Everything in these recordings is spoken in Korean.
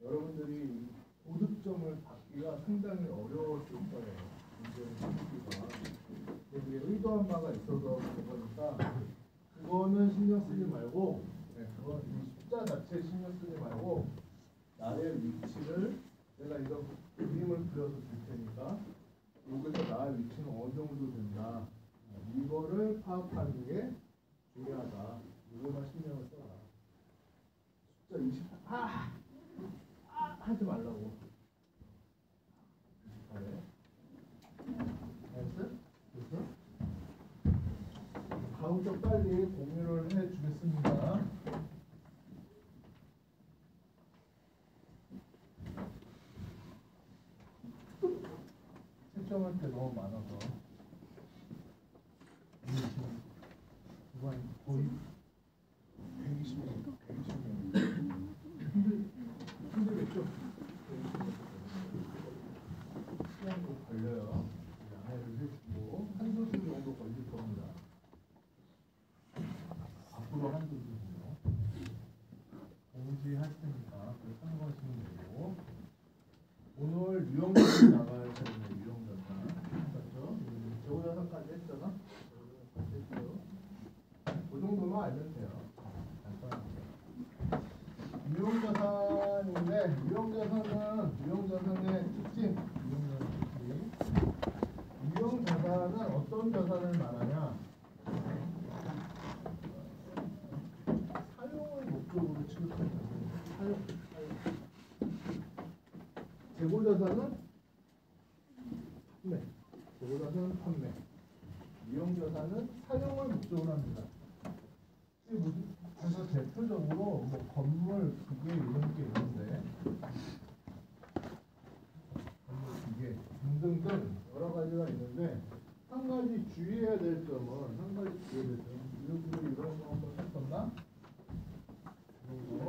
여러분들이 고득점을 받기가 상당히 어려웠을 거예요. 문제를 풀기가. 그게 의도한 바가 있어서 그런 거니까 그거는 신경 쓰지 말고, 그건 이 숫자 자체에 신경 쓰지 말고 나의 위치를 내가 이런 그림을 그려서 줄 테니까 여기서 나의 위치는 어느 정도 된다. 이거를 파악하는 게 중요하다. 이거만 신경을 써라. 숫자 20 하지 말라고. 28에. 알았어? 됐어? 다음 주 빨리 공유를 해 주겠습니다. 채점할 때 너무 많아서. 이번 거의 120명, 120명. 힘들겠죠? 시간도 걸려요. 양해를 해주고 한두 주 정도 걸릴 겁니다. 앞으로 한두 주 정도 공지할 테니까 참고하시면 되고, 오늘 유형자산 나가야 되는데 유형자산 맞죠? 재고자산까지 했잖아? 그 정도만 알면 돼요. 유형자산인데 유형자산의 특징, 유형자산은 어떤 자산을 말하냐? 사용을 목적으로 취급하는 자산. 재고자산은 판매. 재고자산은 판매. 유형자산은 사용을 목적으로 합니다. 그래서 대표적으로 뭐 건물, 기계 이런 게 있는데, 건물, 기계 등등등 여러 가지가 있는데, 한 가지 주의해야 될 점은 여러분들이 이런 거 한번 했었나? 이런 거.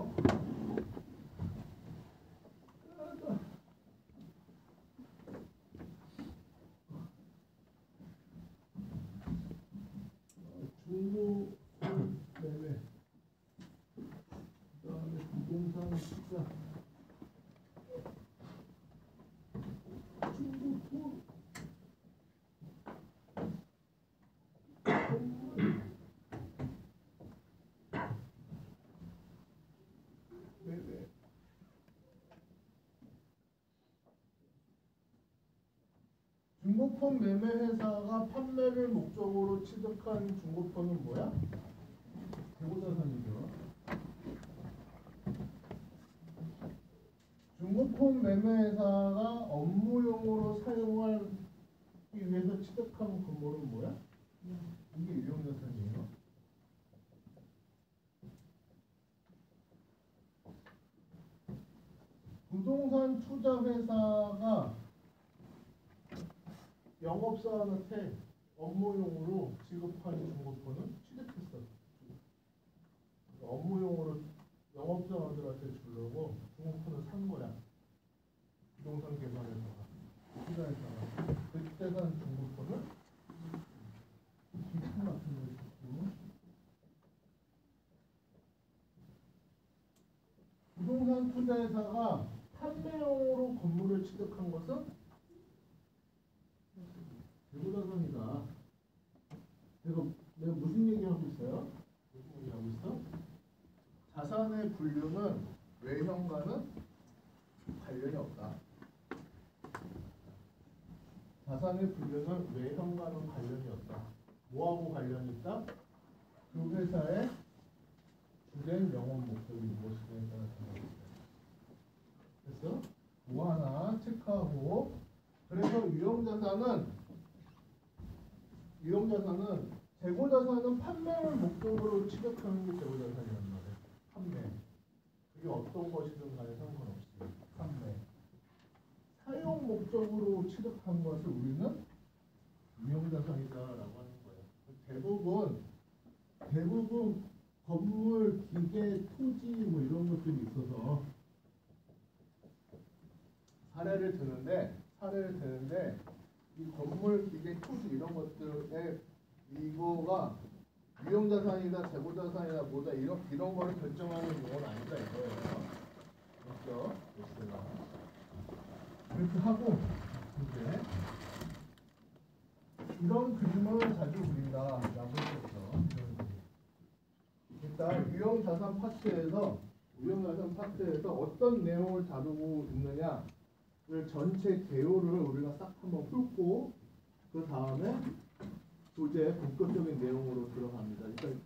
중고 매매, 그 다음에 부동산 투자, 중고 건물 매매. 중고폰 매매 회사가 판매를 목적으로 취득한 중고폰은 뭐야? 재고자산이죠. 중고폰 매매 회사가 업무용으로 사용하기 위해서 취득한 건물은 뭐야? 이게 유형자산이에요. 부동산 투자 회사가 영업사원한테 업무용으로 지급하는 중고폰은 취득했어. 업무용으로 영업사원들한테 주려고 중고폰을 산 거야. 부동산 개발회사가, 투자회사가. 그때 산 중고폰을 기품 같은 걸 주고. 부동산 투자회사가 판매용으로 건물을 취득한 것은 재고자산이다. 내가 무슨 얘기하고 있어요? 무슨 얘기하고 있어? 자산의 분류는 외형과는 관련이 없다. 자산의 분류는 외형과는 관련이 없다. 뭐하고 관련이 있다? 그 회사의 주된 영업 목적이 무엇이냐에 따라 생각이 있어요. 됐어? 뭐 하나 체크하고. 그래서 유형자산은 재고자산은 판매를 목적으로 취득하는 게 재고자산이란 말이에요. 판매. 그게 어떤 것이든 간에 상관없이 판매. 사용 목적으로 취득한 것을 우리는 유형자산이다라고 하는 거예요. 대부분 건물, 기계, 토지 뭐 이런 것들이 있어서 사례를 드는데 이 건물, 기계, 토지 이런 것들에 이거가 유형자산이다, 재고자산이다, 뭐다 이런 거를 결정하는 용어는 아니다 이거예요. 그렇죠? 이렇게 하고 이제 이런 그림을 자주 그린다라고 했었죠. 일단 유형자산 파트에서 어떤 내용을 다루고 있느냐를 전체 개요를 우리가 싹 한번 훑고 그 다음에 소재 본격적인 내용으로 들어갑니다. 일단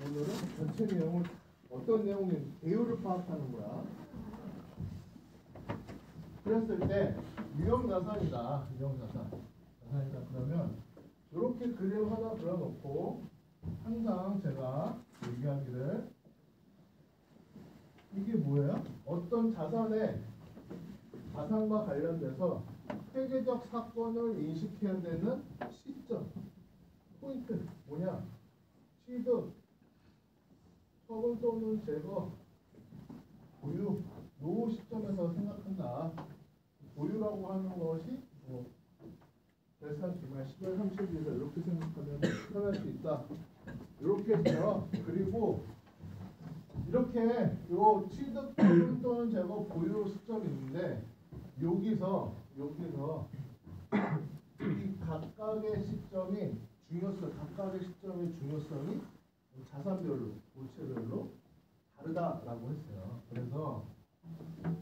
오늘은 전체 내용을 어떤 내용인지 개요를 파악하는 거야. 그랬을 때 유형자산이다. 자산이다. 그러면 이렇게 그림 하나 그려놓고 항상 제가 얘기하기를 이게 뭐예요? 어떤 자산과 관련돼서 회계적 사건을 인식해야 되는 시점, 포인트 뭐냐? 취득, 처분 또는 제거, 보유, 요 시점에서 생각한다. 보유라고 하는 것이 뭐 결산 기말 10월 30일에서 이렇게 생각하면 편할 수 있다. 이렇게 했죠. 그리고 이렇게 요 취득, 처분 또는 제거, 보유 시점이 있는데 여기서 이 각각의 시점의 중요성이 자산별로, 고체별로 다르다라고 했어요. 그래서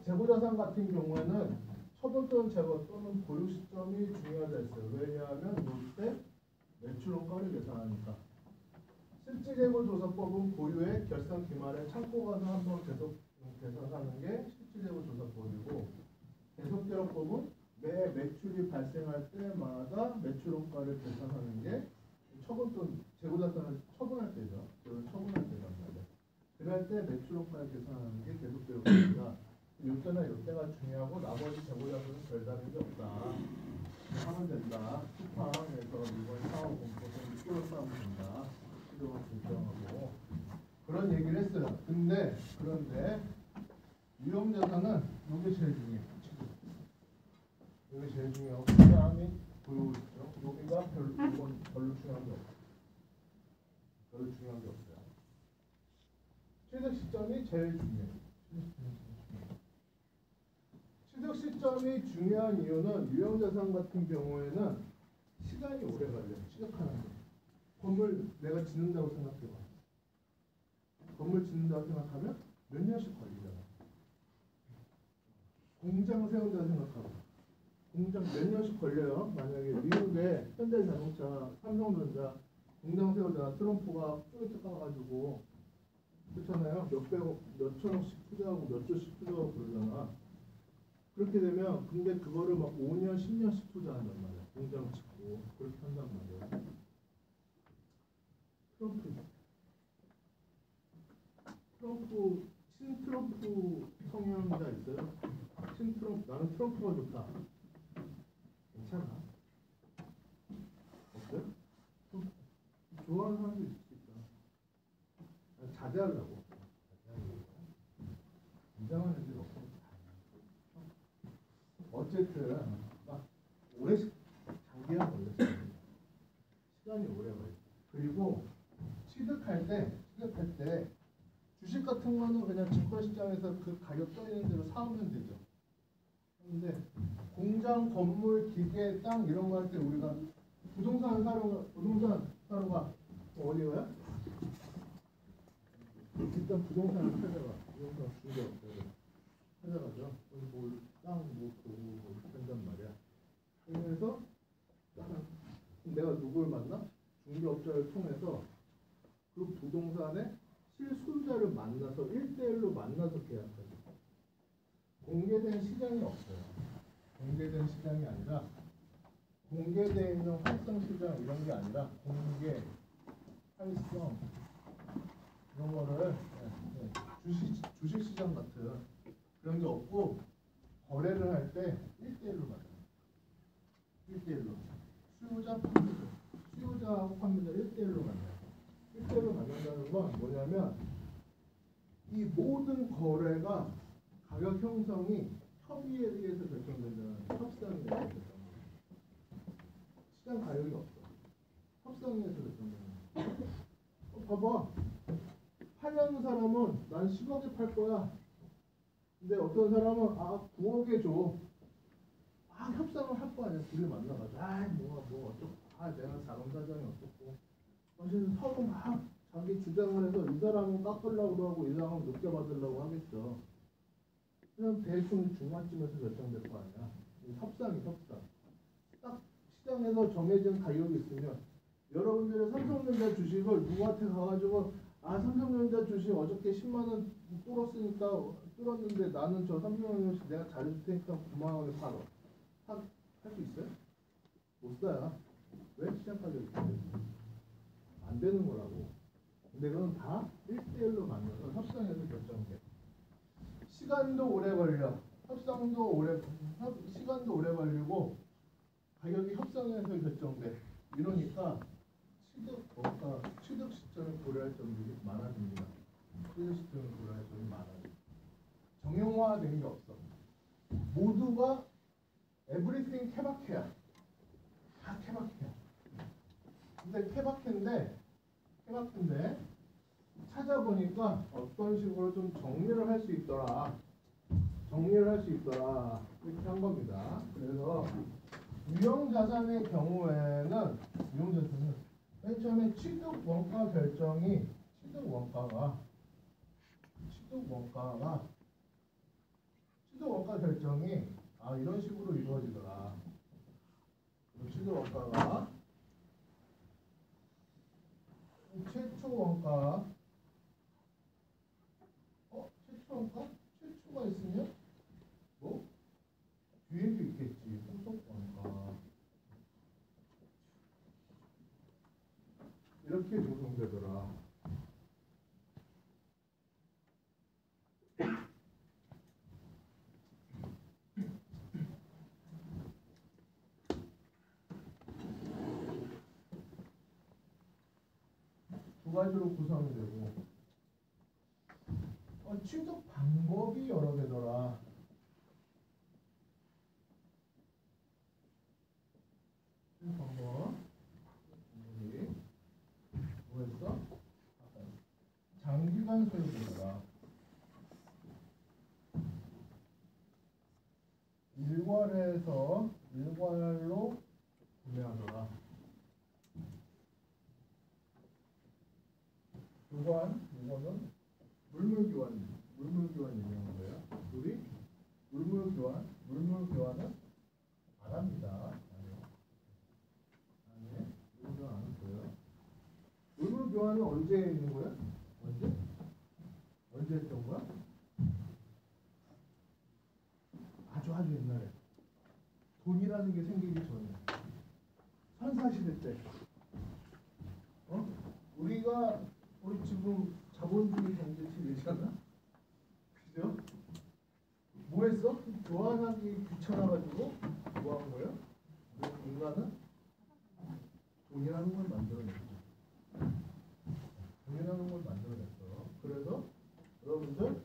재고자산 같은 경우에는 처분 또는 제거 또는 보유 시점이 중요하다 했어요. 왜냐하면 이때 매출원가를 계산하니까. 실질재고조사법은 보유액 결산 기말에 창고 가서 한번 계속 계산하는 게 실질재고조사법이고, 계속대로법은 매 매출이 발생할 때마다 매출원가를 계산하는 게 처분 또는 재고자산을 처분할 때죠. 그걸 처분할 때란 말이에요. 그럴 때 매출원가를 계산하는 게 계속대로법입니다. 요때나 요때가 중요하고 나머지 재고자산은 별다른 게 없다. 하면 된다. 쿠팡에서 이번 사업 공포선 끌어싸면 된다. 시도가 결정하고 그런 얘기를 했어요. 그런데 유형자산은 이게 제일 중요해요. 이게 제일 중요하고 그 다음이 보유죠. 여기가 별로 중요한 게 없어요. 취득 시점이 제일 중요해요. 취득 시점이 중요한 이유는 유형자산 같은 경우에는 시간이 오래 걸려요. 취득하는 거. 건물 내가 짓는다고 생각해봐. 건물 짓는다고 생각하면 몇 년씩 걸리잖아. 공장 세운다고 생각하고 공장 몇 년씩 걸려요. 만약에 미국에 현대자동차, 삼성전자 공장 세우잖아. 트럼프가 쪼개서 까가지고 그렇잖아요. 몇천억씩 투자하고 몇 조씩 투자하고 그러잖아. 그렇게 되면 근데 그거를 막 5년, 10년씩 투자한단 말이야. 공장 짓고 그렇게 한단 말이야. 신트럼프 성향자 있어요? 나는 트럼프가 좋다. 괜찮아? 없어요? 좋아하는 사람도 있을 수 있다. 자제하려고. 이상한 애들 없고. 어쨌든 막 오래 장기간 걸렸어요. 시간이 오래 걸려. 그리고 취득할 때 주식 같은 거는 그냥 증권시장에서 그 가격 떠 있는 대로 사오면 되죠. 근데 공장, 건물, 기계, 땅 이런 거 할 때 우리가 부동산 사러 가 어디 가요? 일단 부동산을 찾아가. 부동산 중개업자를 찾아가죠. 땅 보고 한단 말이야. 그래서 내가 누굴 만나? 중개업자를 통해서 그 부동산의 실소유자를 만나서 1대1로 만나서 계약하죠. 공개된 시장이 없어요. 공개된 시장이 아니라 공개되어 있는 활성 시장 이런 게 아니라 공개, 활성 이런 거를 주식 시장 같은 그런 게 없고 거래를 할 때 1대1로 만나요. 1대1로 수요자하고 판매자 1대1로 만나요. 1대1로 만난다는 건 뭐냐면 이 모든 거래가 가격 형성이 협의에 의해서 결정된다는 협상에 의해서 결정된다. 시장 가격이 없어. 협상에 의해서 결정된다. 봐봐. 팔려는 사람은 난 10억에 팔 거야. 근데 어떤 사람은 9억에 줘. 막 협상을 할 거 아니야. 둘이 만나가지고 뭐 어쩌고 내가 자원사장이 어떻고 사실 서로 막 자기 주장을 해서 이 사람은 깎으려고 하고 이 사람은 높게 받으려고 하겠죠. 그냥 대충 중간쯤에서 결정될 거 아니야. 협상. 딱 시장에서 정해진 가격이 있으면 여러분들의 삼성전자 주식을 누구한테 가가지고 삼성전자 주식 어저께 10만 원 뚫었는데 나는 저 삼성전자 주식 내가 잘해줄 테니까 9만 원에 팔어. 할 수 있어요? 못 사요. 왜? 시장 가격이 안 되는 거라고. 근데 그건 다 1대1로 만나서 협상해서 결정돼. 시간도 오래 걸려. 시간도 오래 걸리고 가격이 협상에서 결정돼. 이러니까 취득 시점에 고려할 점들이 많아집니다. 취득 시점에 고려할 점이 많아져. 정형화된 게 없어. 모두가 everything 케바케야. 다 케바케야. 근데 케바케인데 찾아보니까 어떤 식으로 좀 정리를 할 수 있더라. 이렇게 한 겁니다. 그래서 유형자산의 경우에는 맨 처음에 취득 원가 결정이 이런 식으로 이루어지더라. 취득 원가가 최초 원가 최초가 있으면 뭐 뒤에도 있겠지. 후속 원가 이렇게 조성되더라. 두 가지로 구성이 되고 취득 방법이 여러 개더라. 방법 뭐였어? 장기간 소유되더라. 일괄로 구매하더라. 이거는 물물교환 얘기하는 거예요. 우리 물물교환은 안 합니다. 아니, 물물교환 안 했어요. 물물교환은 언제 있는 거야? 언제 했던 거야? 아주 옛날에 돈이라는 게 생기기 전에 선사시대 때. 우리 지금 자본주의 경제체제잖아. 그죠? 뭐 했어? 교환하기 귀찮아가지고 뭐 한 거예요? 인간은 돈이라는 걸 만들어냈어. 그래서 여러분들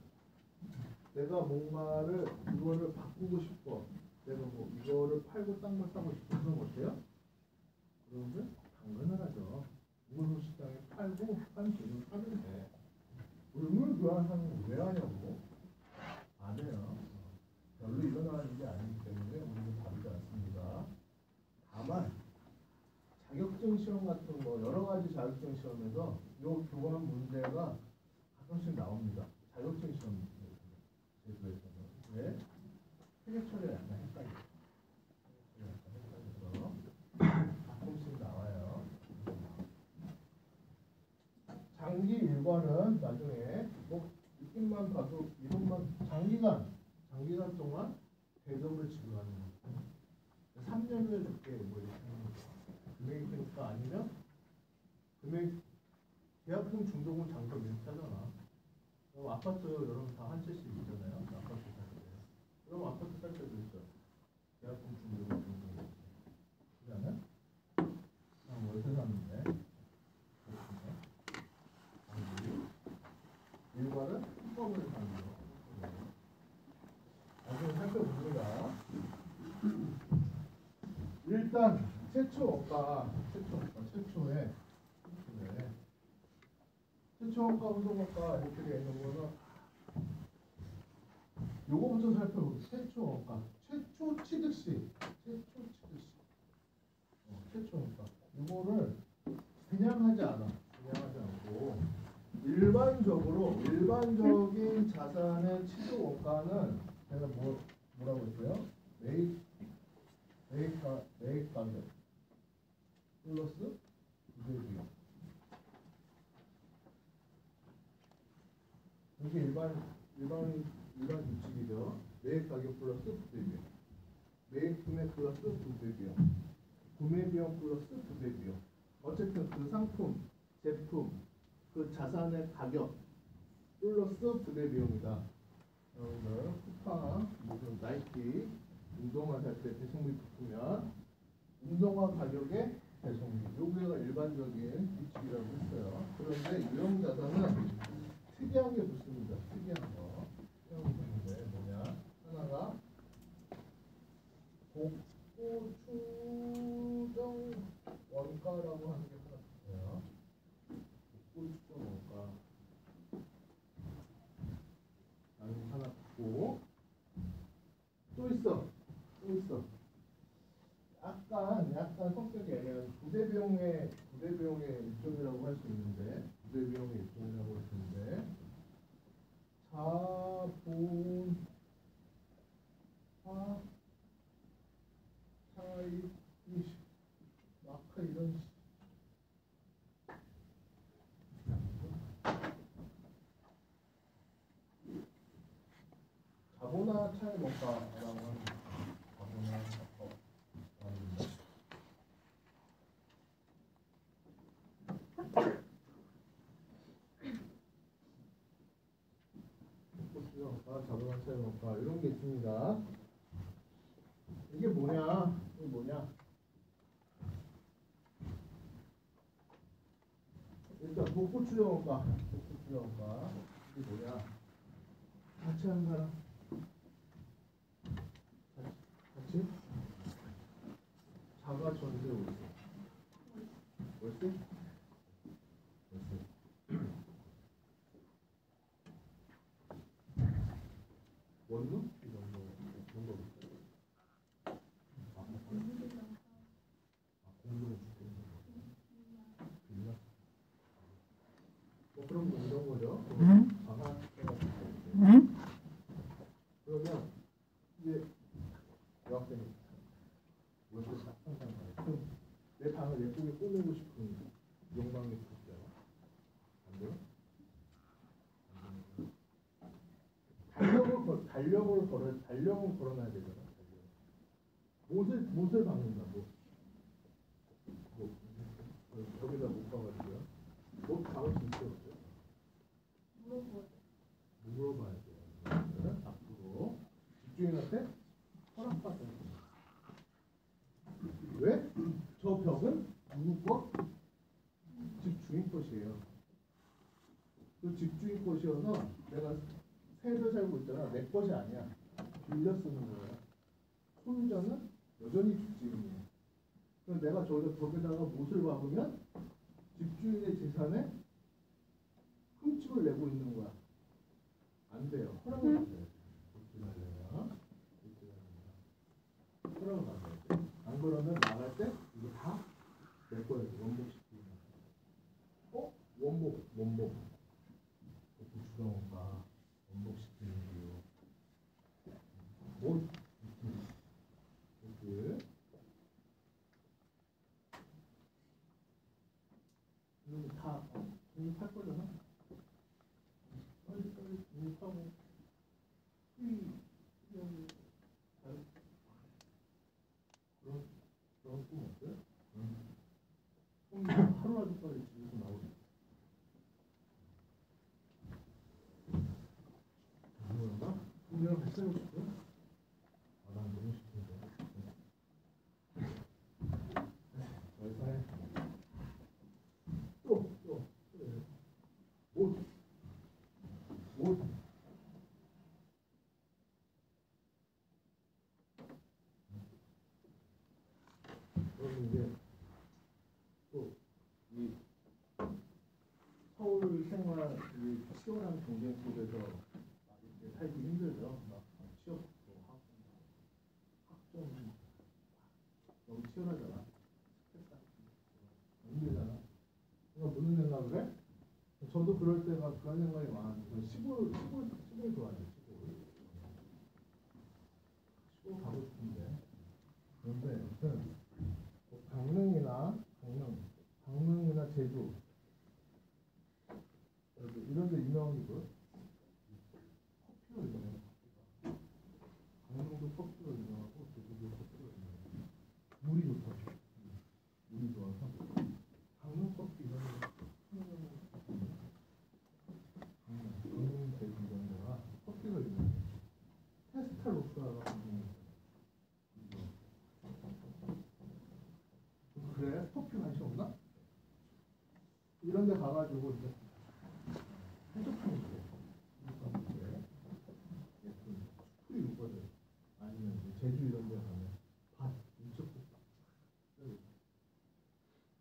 내가 뭔가를 이거를 바꾸고 싶어. 내가 뭐 이거를 팔고 딴 걸 사고 싶어. 그럼 어때요? 여러분들 당근을 하죠. 물물시장에 팔고 한 돈을 사면 돼. 물물 교환하는 왜 하냐고? 안 해요. 별로 일어나는 일이 아니기 때문에 우리는 다루지 않습니다. 다만 자격증 시험 같은 거 여러 가지 자격증 시험에서 요 교환 문제가 가끔씩 나옵니다. 자격증 시험 제도에서는 왜? 회계 처리가 약간 헷갈려서 가끔씩 나와요. 장기 일괄은 나중에 뭐 느낌만 봐도 이것만 장기간 동안 대금을 지급하는 거예요. 3년 후에 줄게 뭐 이렇게 하는 거. 금액이 크니까 아니면 계약금 중도금 장점 이렇게 하잖아. 그럼 아파트 여러분 다 한 채씩 있잖아요. 아파트 살 때. 그럼 아파트 살 때도 있어. 계약금 중도금 중도금. 그다음에 월세 샀는데 일괄은 헌법을 사는 거. 나중에 살펴봅니다. 일단 최초 원가, 최초 원가, 후속 원가 이렇게 되어 있는 거는 요거부터 살펴보고 최초 원가, 최초 취득 시 최초 치듯이. 최초니까 이거를 그냥 하지 않아. 그냥 하지 않고 일반적인 자산의 취득 원가는 제가 뭐라고 했어요? 매입 가격 플러스 부대비용. 이게 일반 규칙이죠. 매입 가격 플러스 부대비용. 매입 금액 플러스 부대비용. 구매 비용 플러스 부대 비용. 어쨌든 그 상품, 제품, 그 자산의 가격 플러스 부대 비용이다. 여러분들 쿠팡, 무슨 나이키 운동화 살 때 배송비 붙으면 운동화 가격에 배송비. 요게가 일반적인 규칙이라고 했어요. 그런데 유형 자산은 특이한 게 붙습니다. 특이한 거. 특이한 게 붙는데 뭐냐? 하나가 복구 추정 원가라고 하는 게 하나 있어요. 복구 추정 원가. 하나 있고 또 있어. 약간 성격이 애매한 부대비용의 일종이라고 할 수 있는데 부대비용의 일종이라고 할 수 있는데 자본화 차이 마크 이런 자본화 차이 원가라고 하는 자본화 작업 아닙니다. 자본화 차이 원가 이런 게 있습니다. 이게 뭐냐? 일단 복구 추정 원가. 이게 뭐냐? 같이 하는 사람? 같이? 자가 전세 월세? 원룸? 이런 거 공동 주택 빌라? 그런 거 이런 거죠. 그러면 이제 여학생이 월세 딱 항상 그럼 내 방을 예쁘게 꾸미고 싶은 욕망이 있었잖아. 안 돼요? 달력을 걸어놔야 되잖아. 못을 박는다. 여기다 못 박아주고요. 못 박을 수 있어요? 물어봐야 돼요. 앞으로 집주인한테 허락받아야 돼요. 왜? 저 벽은 누구 거? 집주인 것이에요. 그 집주인 것이어서 내가 새로 살고 있잖아. 내 것이 아니야. 빌려 쓰는 거야. 소유자는 여전히 집주인이에요. 그럼 내가 저기다가 못을 박으면 집주인의 재산에 흠집을 내고 있는 거야. 안 돼요. 허락을 받아야 돼. 허락을 받아야 돼. 안 그러면 나갈 때 이거 다 낼 거야. 원복시키는 거. 원복. 주정원가 원복시키는 이유. 이렇게 다 등록할 거잖아. 빨리 등록하고 그런 꿈 없어요? 하루라도 빨리 집에서 나오죠. 누구인가? 분명 같이 살고 싶어요? 난 너무 싶은데. 저희 사회 못 그럼 이제 또 이 서울 생활 이 치열한 경쟁 속에서 살기 힘들죠. 막 취업도 하고 학점 그런 생각이 많았는데 시골 좋아하죠. 시골 가고 싶은데 그런데 아무튼 강릉이나 제주 이런 데 유명한 게 뭐예요? 커피가 유명해요. 강릉도 커피가 유명하고 제주도 커피가 유명해요. 물이 좋다. 물이 좋아서 강릉 커피 이런 거 강릉 제주 이런 데가 커피가 유명해요. 테스타로사가 유명해요. 그래? 커피 관심 없나? 이런 데 가가지고 이제 해적하는데 예쁜 수풀이 육거든. 아니면 이제 제주 이런 데 가면 밭 인적국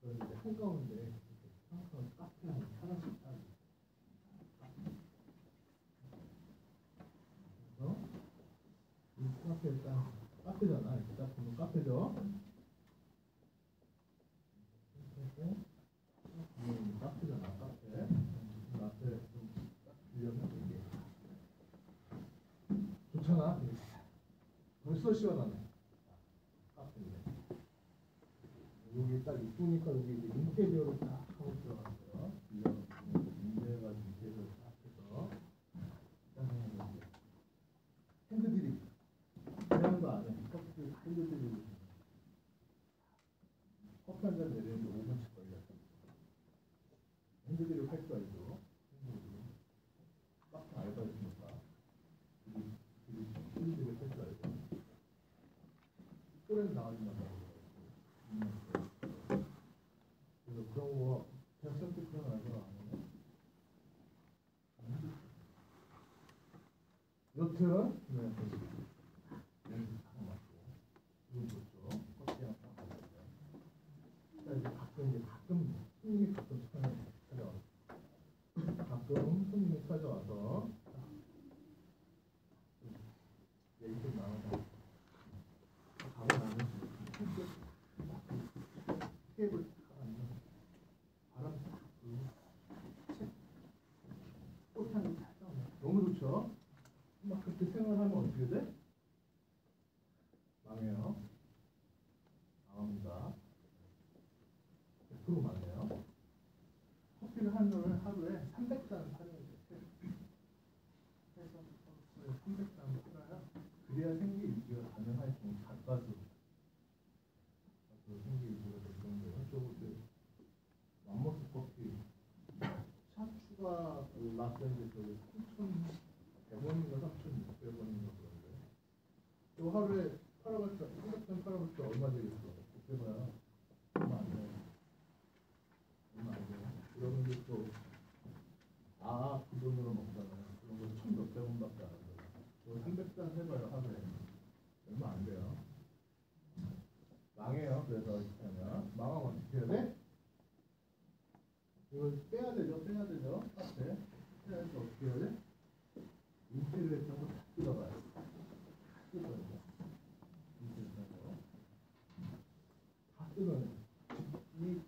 그런데 이제 한가운데 카페 하나씩 딱 그래서 이 카페 일단 카페잖아. 이렇게 딱 보면 카페죠. 카페잖아. 카페 좀딱 빌려면 이게 좋잖아. 벌써 시원하네. 카페인데 여기 딱 이쁘니까 여기 이제 인테리어를 딱 하고 들어갔어요. 빌려놓고 인테리어가지고 인테리어를 딱 해서 핸드드립 그냥도 안 해. 커피 핸드드립 커피 한 잔 내리는데 5분씩 걸려요. 핸드드립 할 줄 알죠? 딱 알바였으니까 핸드드립 할 줄 알죠? 또래는 나가지 말라고 그래서 그런 거 대학생 때 그런 알바 안 하네. 여튼 이건 좋죠. 커피랑 딱 먹으면 가끔 손님이 찾아와서 얘기 좀 나누고 가고 나면 테이블 딱 앉아서 바람 딱 불고 책 꽃향기 살짝 너무 좋죠. 막 그렇게 생활하면 어떻게 돼? 망해요. 망합니다. 100% 망해요. 커피를 하루에 300잔 팔아야 돼. 해서 300잔 팔아야 그래야 생계 유지가 가능할 정도 가까스로 생계 유지가 될 정도예요. 저거 맘모스 커피 차 추가 라떼인데 저기 3,100원인가 3,600원인가 그런데 저 하루에 팔아봤자 300잔 팔아봤자 얼마 되겠어? 그때봐야 얼마 안 돼. 얼마 안 돼. 여러분들 또 그 돈으로 먹잖아요. 그런 거 1,몇백 원밖에 안 돼요. 300잔 해봐요 하루에. 얼마 안 돼요. 망해요. 그래서 이렇게 하면 망하면 어떻게 해야 돼? 이걸 빼야 되죠. 카페 빼야지 어떻게 해야 돼? 인테리어 했던 거 다 뜯어가요. 뜯어요. 인테리어 했던 거 다 뜯어내. 이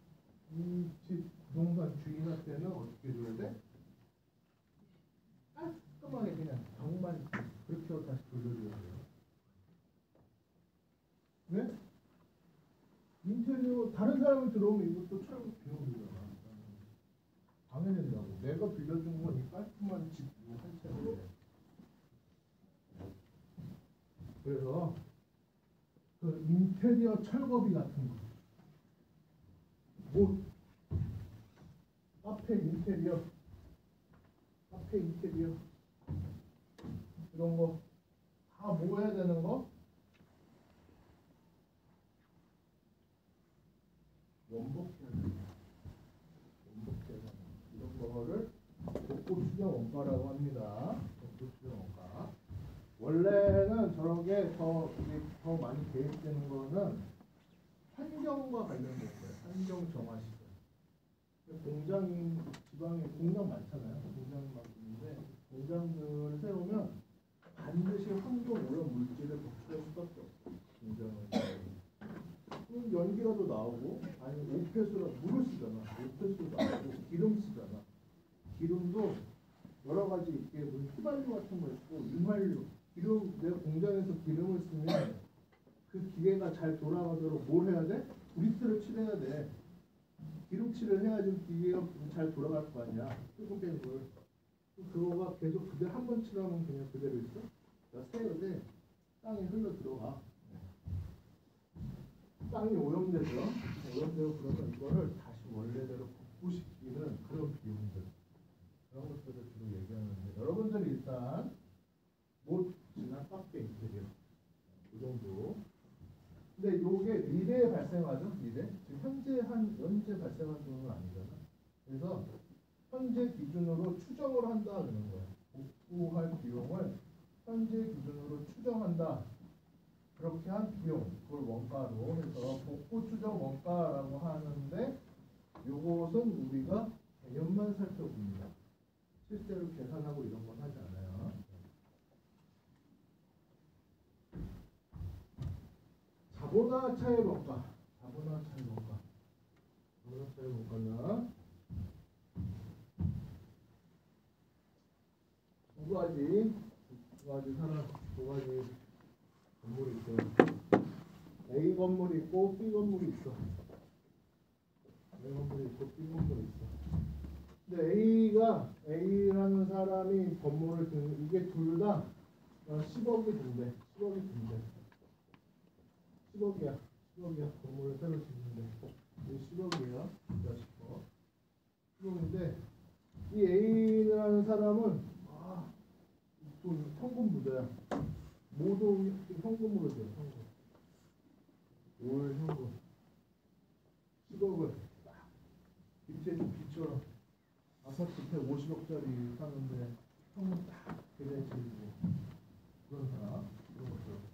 집 부동산 주인한테는 어떻게 줘야 돼? 깔끔하게 그냥 정말 그렇게 다시 돌려줘야 돼요. 네? 인테리어 다른 사람이 들어오면 이것도 철거 비용이잖아. 방해된다고. 내가 빌려준 건 이 깔끔한 집 한 채인데. 그래서 그 인테리어 철거비 같은 거. 뭐 카페 인테리어 이런 거 다 모아야 되는 거 원복해야 되는 이런 거를 복고 추정 원가라고 합니다. 복고 추정 원가. 원래는 저렇게 더 많이 계획되는 거는 환경과 관련된 거예요. 환경 정화 시설. 지방에 공장 많잖아요. 공장이 막 있는데 공장들을 세우면 반드시 환경 오염 물질을 배출할 수밖에 없어요. 공장을 그럼 연기가 더 나오고 아니면 오폐수로 물을 쓰잖아. 오폐수 나오고 기름 쓰잖아. 기름도 같은 거 있고 윤활유, 기름, 내가 공장에서 기름을 쓰면 그 기계가 잘 돌아가도록 뭘 해야 돼? 그리스를 칠해야 돼. 기름칠을 해야지 기계가 잘 돌아갈 거 아니야. 뜨거운 물. 그거가 계속 그대로 한 번 칠하면 그냥 그대로 있어. 새어돼 땅에 흘러 들어가. 땅이 오염되죠. 오염되고 그러면 이거를 다시 원래대로 복구시키는 그런 비용들. 그런 것들을 주로 얘기하는데 여러분들이 일단 못지나 빡게 인테리어 이 정도. 근데 요게 미래에 발생하죠. 미래. 지금 현재 발생한 돈은 아니잖아. 그래서 현재 기준으로 추정을 한다 그러는 거야. 복구할 비용을 현재 기준으로 추정한다. 그렇게 한 비용, 그걸 원가로 해서 복구 추정 원가라고 하는데 요것은 우리가 개념만 살펴봅니다. 실제로 계산하고 이런 건 하지 않아요. 자본화차의 원가. 자본화차의 원가. 자본화차의 원가는 두 가지 건물이 있어요. A 건물이 있고 B 건물이 있어. A 건물이 있고 B 건물이 있어. 근데 A라는 사람이 건물을 짓는 이게 둘 다 10억이 든대. 10억이야. 건물을 새로 짓는데 이게 10억이에요. 10억인데 이 A라는 사람은 또 현금 부자야. 모두 현금으로 돼요. 올 현금 10억을 딱 빚처럼 아파트 150억짜리 사는데 현금 딱 계좌이체해주고 그런 사람,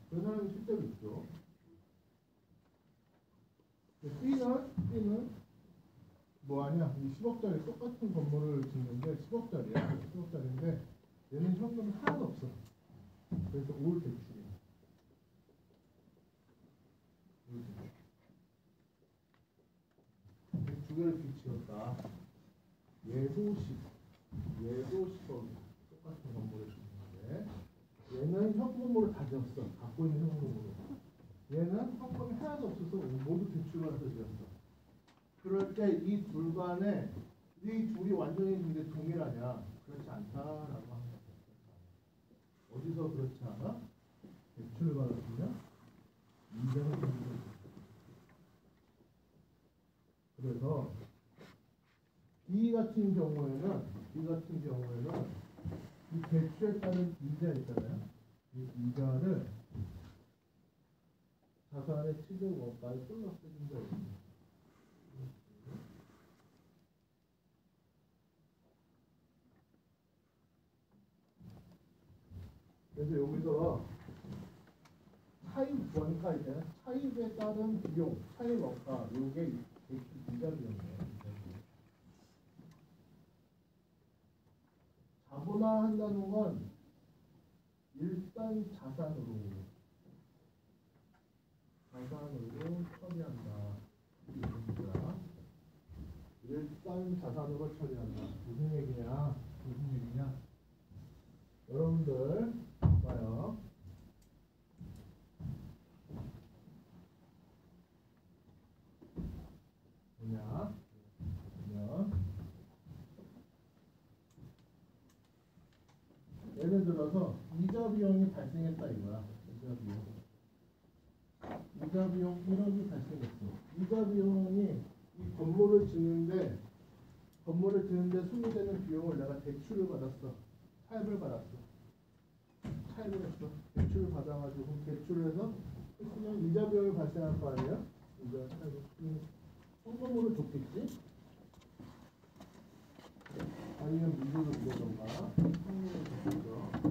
그런 사람이 실제로 있죠. B는 뭐하냐? 이 10억짜리 똑같은 건물을 짓는데 10억짜리인데 얘는 현금이 하나도 없어. 그래서 올 대출이야. 두 개를 비치었다. 얘도 10억 똑같은 건물을 짓는데 얘는 현금으로 다 지었어. 갖고 있는 현금으로. 얘는 현금이 하나도 없어서 모두 대출을 해서 지었어. 그럴 때 이 둘 간에 이 둘이 완전히 근데 동일하냐? 그렇지 않다라고 합니다. 어디서 그렇지 않아? 대출 받았으면 이자가 생기는 거죠. 그래서 B 같은 경우에는 이 대출에 따른 이자 있잖아요. 이 이자를 자산의 취득 원가에 플러스 해준다. 그래서 여기서 차입 원가 있잖아요. 차입에 따른 비용, 차입 원가, 요게 이자 비용이에요. 자본화한다는 건 일단 자산으로 처리한다. 일단 자산으로 처리한다. 무슨 얘기냐? 여러분들 봐요. 뭐냐? 보면 예를 들어서 이자 비용이 발생했다 이거야. 이자 비용 1억이 발생했어. 이자 비용이 이 건물을 짓는데 소요되는 비용을 내가 대출을 받았어. 차입을 했어. 대출을 받아가지고 대출을 해서 그냥 이자 비용이 발생할 거 아니야? 이자 현금으로 줬겠지? 아니면 미국으로 주던가 현금으로 줬겠죠.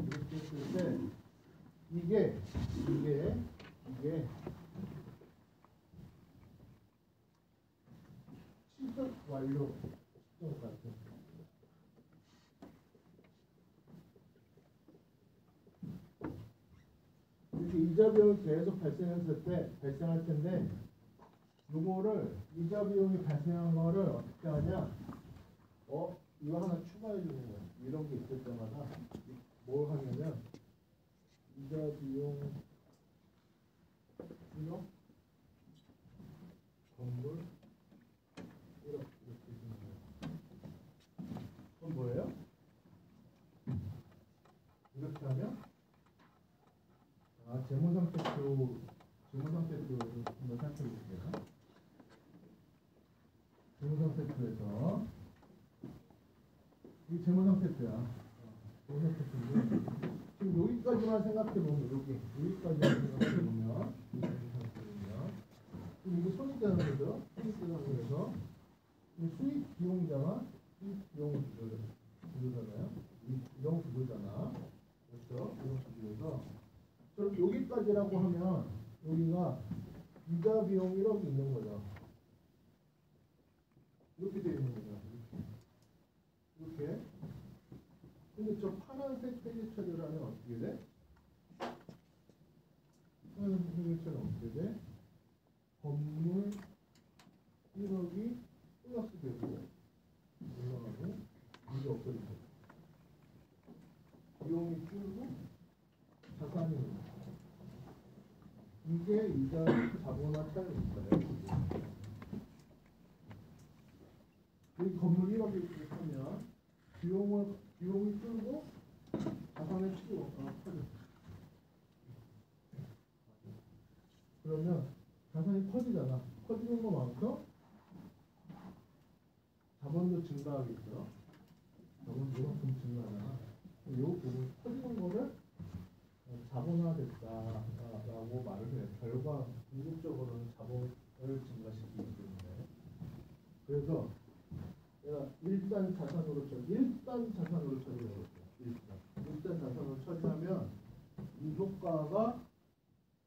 이렇게 했을 때 이게 취득 완료 시점 같은. 이렇게 이자 비용이 계속 발생할 텐데, 요거를 이자 비용이 발생한 거를 어떻게 하냐? 이거 하나 추가해 주는 거야. 이런 게 있을 때마다 뭘 하냐면 이자 비용 수요 건물 이렇게 주는 거예요. 그럼 뭐예요? 이렇게 하면 재무상태표 한번 살펴볼게요. 재무상태표에서 이 재무상태표야. 재무상태표인데 지금 여기까지만 생각해보면 여기까지만 생각해보면 이 재무상태표면 지금 이게 손익되는 거죠. 손익되는 거에서 이 수익 비용자가 수익 비용 구조잖아요. 이런 구조잖아. 그렇죠? 이런 구조에서 저렇게 여기까지라고 하면 여기가 이자 비용 1억이 있는 거죠. 이렇게 되어 있는 거죠. 이렇게. 근데 저 파란색 회계처리를 하면 어떻게 돼? 파란색 회계처리는 어떻게 돼? 건물 1억이 플러스 되고 올라가고 이게 없어지고 비용이 줄고 자산이 오르고 이게 이자 자본화 차이입니다. 이 건물 1억이 이렇게 하면 비용이 줄고 자산의 치고 커져. 그러면 자산이 커지잖아. 커지는 것만큼 자본도 증가하겠죠. 자본도 이만큼 증가하잖아. 이 부분 커지는 거를 자본화됐다라고 말을 해요. 결과 궁극적으로는 자본을 증가시키기 때문에. 그래서 내가 일단 자산으로 처리를 해볼게요. 일단 자산으로 처리하면 이 효과가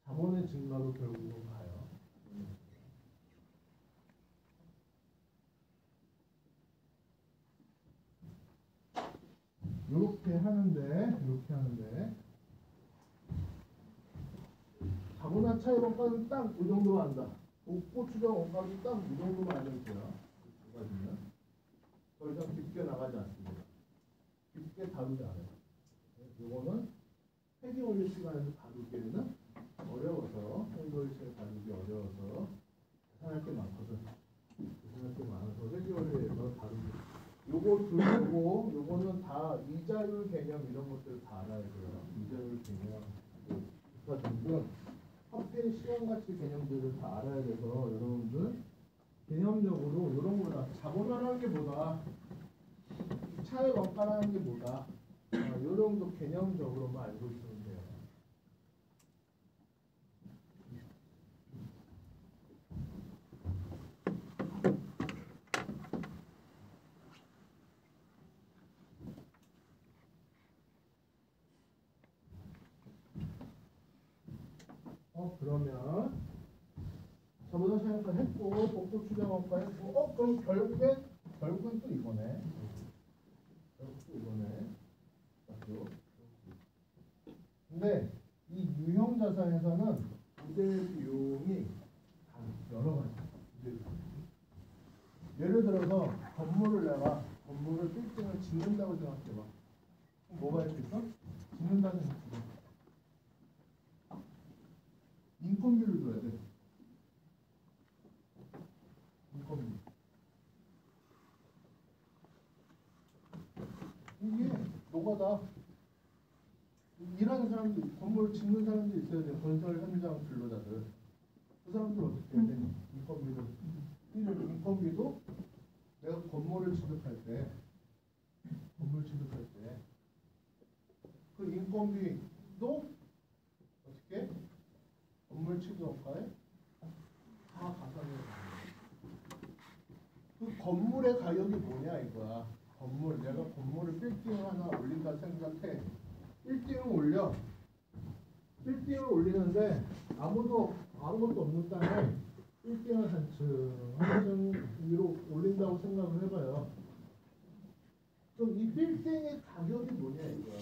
자본의 증가로 결국은 가요. 이렇게 하는데 자본화 차이 원가는 딱 이 정도만 한다. 옥고 추정 원가도 딱 이 정도만 알면 돼요. 두 가지는 더 이상 깊게 나가지 않습니다. 깊게 다루지 않아요. 이거는 회계 원리 시간에서 다루기에는 어려워서 회계 원리 시간에 다루기 어려워서 계산할 게 많거든. 계산할 게 많아서 회계 원리에서 다루기. 요거는 다 이자율 개념 이런 것들 다 알아야 돼요. 이자율 개념, 기타 등등 화폐 시간 가치 개념들을 다 알아야 돼서 여러분들 개념적으로 이런 거다. 자본화라는 게 뭐다? 차액 원가라는 게 뭐다? 요 정도 개념적으로만 알고 있으면 돼요. 그러면 자본화 생각을 했고 복도 추정원가 했고 그럼 결국엔 또 이거네. 맞죠? 근데 이 유형 자산에서는 부대 비용이 여러 가지. 예를 들어서 건물을 빌딩을 짓는다고 생각해봐. 그럼 뭐가 있겠어? 짓는다는 생각. 인건비를 줘야 돼. 인건비. 이게 노가다. 일하는 사람들, 건물 짓는 사람들 있어야 돼. 건설 현장 근로자들. 그 사람들 어떻게 해야 돼? 인건비도 내가 건물을 취득할 때 그 인건비도 어떻게? 건물 취득원가에 다 가산해요. 그 건물의 가격이 뭐냐 이거야. 내가 건물을 빌딩을 하나 올린다 생각해. 빌딩을 올리는데 아무것도 없는 땅에 빌딩을 한층 위로 올린다고 생각을 해봐요. 그럼 이 빌딩의 가격이 뭐냐 이거야.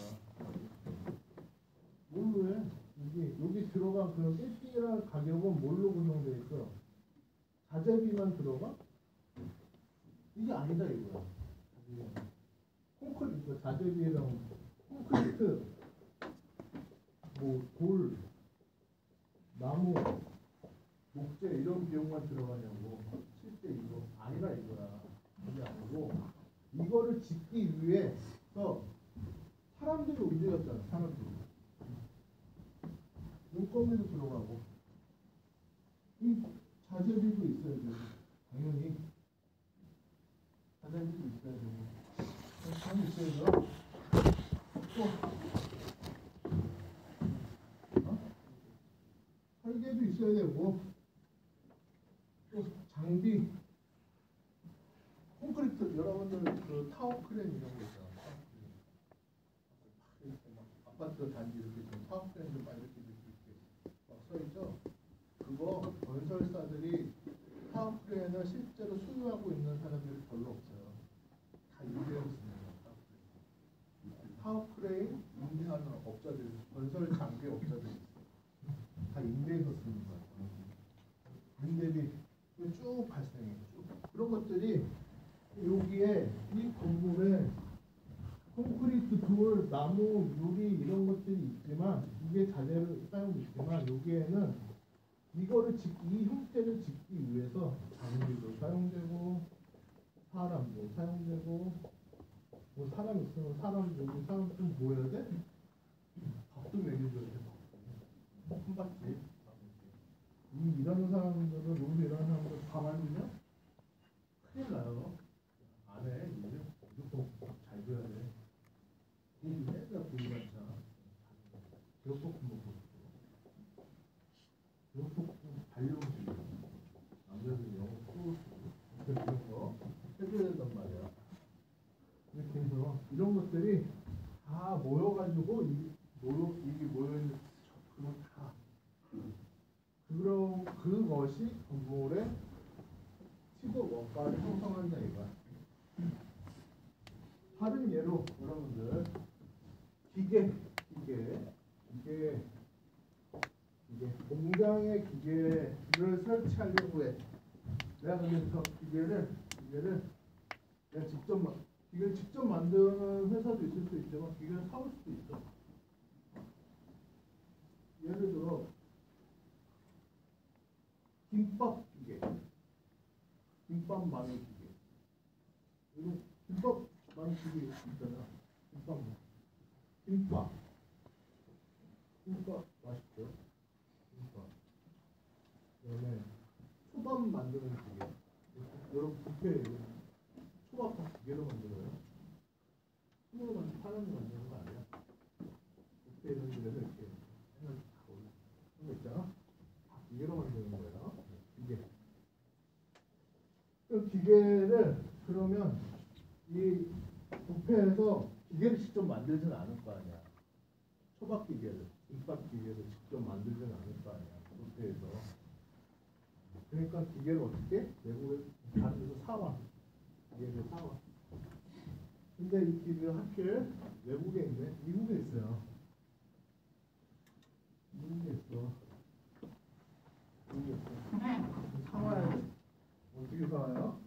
뭘로 해? 여기 들어간 그런 빌딩이라는 가격은 뭘로 구성되어 있어? 자재비만 들어가? 이게 아니다 이거야. 콘크리트 자재비랑 콘크리트, 뭐 돌, 나무, 목재 이런 비용만 들어가냐고. 실제 이거 아니라 이거야. 그게 아니고 이거를 짓기 위해서 사람들이 움직였잖아. 사람들이. 용건비도 들어가고 이 자재비도 있어야 되고 당연히 자재비도 있어야 되고 당 있어야죠. 또 설계도 있어야 되고 또 장비 콘크리트 여러분들 그 타워 크레인 이런 거 있잖아. 이렇게 막 아파트 단지 이렇게 좀 타워 크레인도 막 이렇게 막 써있죠. 그거 건설사들이 타워 크레인을 실제로 소유하고 있는 사람들이 별로 없어요. 다 임대해서 쓰는 거야. 타워 크레인 임대하는 업자들이 건설 장비 업자들이 다 임대해서 쓰는 거야. 임대비 쭉 발생해. 쭉. 그런 것들이 여기에 이 건물에 콘크리트, 돌, 나무, 유리 이런 것들이 있지만 이게 자재를 사용이 있지만 여기에는 이거를 이 형태를 짓기 위해서 장비도 사용되고 사람도 사용되고 뭐 사람 있으면 사람 여기 사람 좀 모여야 돼? 밥도 먹여줘야 돼. 한 바퀴. 이 일하는 사람들은 여기 일하는 사람들 다 만지면 큰일 나요. 안 해. 이제 무조건 잘 줘야 돼. 이게 맨날 보기 많잖아. 배고픔 먹고 싶고. 배고픔 발령식. 남자들 영어 코스 이런 거 해줘야 된단 말이야. 이렇게 해서 이런 것들이 다 모여가지고 이게 모여있는 그거 다 그런 그것이 건물의 시급 원가를 형성한다 이거야. 다른 예로 여러분들 기계 공장의 기계를 설치하려고 해. 내가 그래서 기계를 기계를 직접 만드는 회사도 있을 수 있지만 기계를 사올 수도 있어. 예를 들어 김밥 기계, 김밥 마늘 기계. 이거 김밥 마늘 기계 있잖아. 김밥 맛있죠. 김밥. 그다음에 초밥 만드는 기계. 여러분 뷔페 초밥 기계로 만들어요. 손으로 사람이 만드는 거 아니야. 뷔페 이런 데서 이렇게 해가지고 다 올려. 그런 거 있잖아. 기계로 만드는 거야. 기계. 그 기계를 그러면 이 뷔페에서 기계를 직접 만들지는 않을 거 아니야. 초밥 기계를, 김밥 기계를 직접 만들지는 않을 거 아니야. 뷔페에서. 그러니까 기계를 어떻게? 외국에 다른 데서 사와. 기계를 사와. 근데 이 기계가 하필 외국에 있네. 미국에 있어요. 미국에 있어. 사와야 돼. 어떻게 사와요?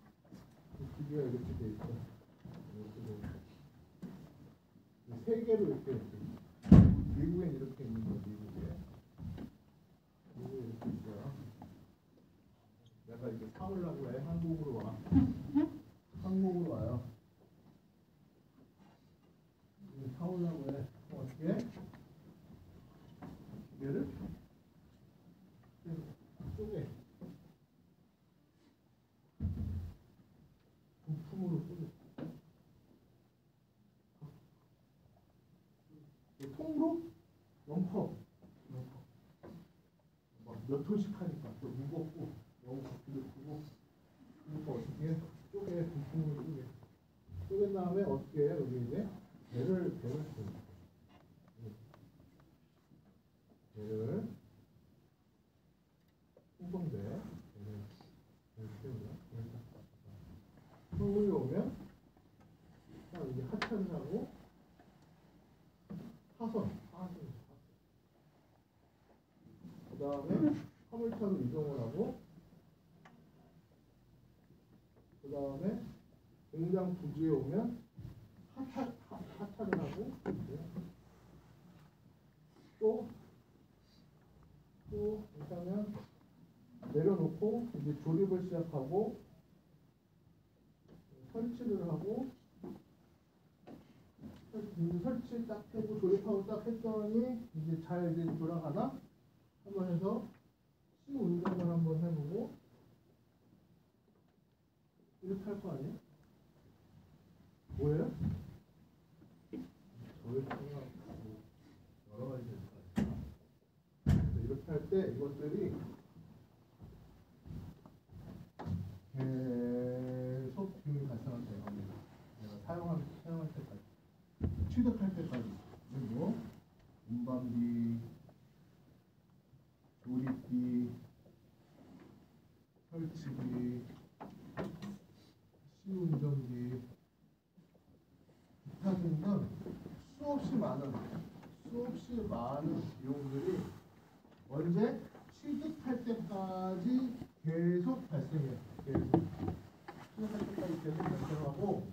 기계가 이렇게 돼 있어. 세 개로 이렇게 미국엔 이렇게 있는 거 미국에 이렇게 있어요. 내가 이제 사오려고 해. 한국으로 와. 한국으로 와요. 사오려고 해. 어떻게? 기계를 쪼개. 부품으로 쪼개. 통으로 0컵. 몇 톤씩 하니까 또 무겁고 너무 부피도 크고 그러니까 어떻게 쪼개 부품으로 쪼갠 다음에 어떻게 해? 여기 이제 배를 홍성대 배를 세우면 서울에 오면 딱 이제 하차를 하고 하선 그 다음에 화물차로 이동을 하고 그 다음에 공장 부지에 오면 하차를 하고 이제 또 이렇게 하면 내려놓고 이제 조립을 시작하고 설치를 하고 이제 설치 딱 하고 조립하고 딱 했더니 이제 잘 이제 돌아가나? 한번 해서 시운전을 한번 해보고 이렇게 할 거 아니에요? 뭐예요? 조립하고 여러 가지 될 거 아니에요? 이렇게 할 때 이것들이 계속 비용이 발생할 때가 겁니다. 내가 사용할 때까지, 취득할 때까지. 그리고 운반비, 조립비, 설치비, 시운전비, 기타 등등 수없이 많은 비용들이 언제 취득할 때까지 계속 발생해요. 취득할 때까지 계속 발생하고,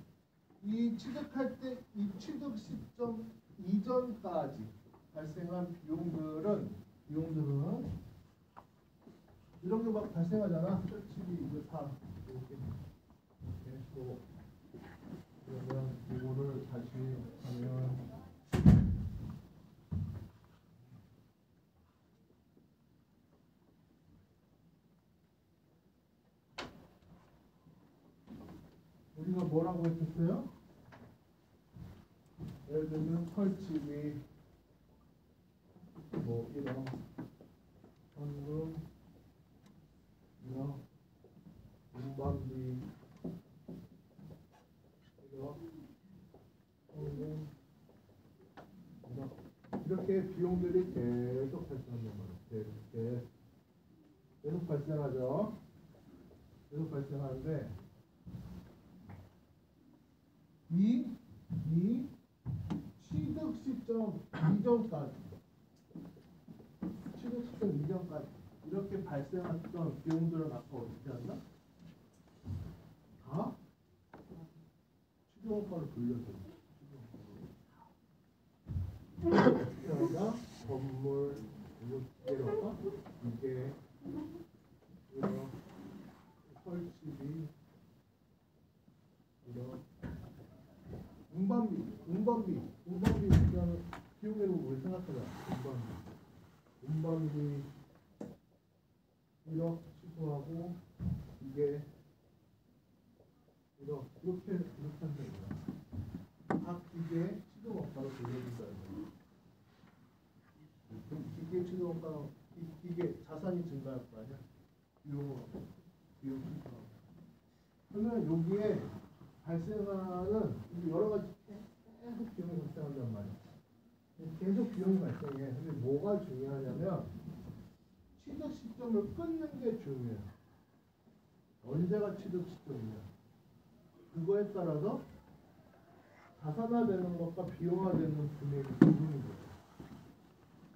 이 취득할 때 이 취득 시점 이전까지 발생한 비용들은 이런 게 막 발생하잖아. 설치비 이제 다 이렇게 또 그러면 이거를 다시 하면 우리가 뭐라고 했었어요? 예를 들면 설치비 뭐 1억, 현금 1억, 운반비 1억, 현금 1억, 이렇게 비용들이 계속 발생한단 말이에요. 계속 발생하죠. 계속 발생하는데 이 취득 시점 이전까지 이렇게 발생했던 비용들은 아까 어떻게 한다? 다 취득원가를 돌려줘. 어떻게 한다? 건물 이거 이게 이런 설치비 이런 운반비 비용으로 우리 생각하자. 운반비 1억 취소하고 이게 1억 이렇게 한다는 거야. 각 기계의 취소원가로 돌려준다는 거야. 그럼 기계 취소원가 기계 자산이 증가할 거 아니야? 비용 취소하고. 그러면 여기에 발생하는 여러 가지 계속 비용이 발생한단 말이야. 계속 비용이 발생해. 근데 뭐가 중요하냐면 취득 시점을 끊는 게 중요해요. 언제가 취득 시점이냐. 그거에 따라서 자산화되는 것과 비용화되는 금액이 기준이 돼요.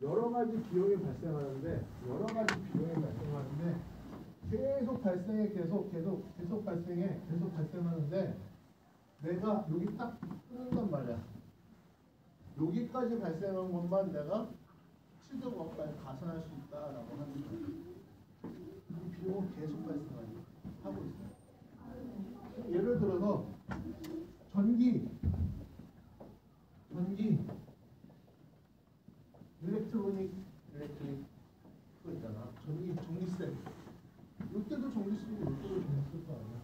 여러 가지 비용이 발생하는데 계속 발생해 계속 발생하는데 내가 여기 딱 끊는단 말이야. 여기까지 발생한 것만 내가 취득원가에 가산할 수 있다라고 하는 거야. 이 비용은 계속 발생하고 있어요. 예를 들어서 전기 일렉트릭 그거 있잖아. 전기세. 이때도 전기세고 이때도 전기세가 아니야.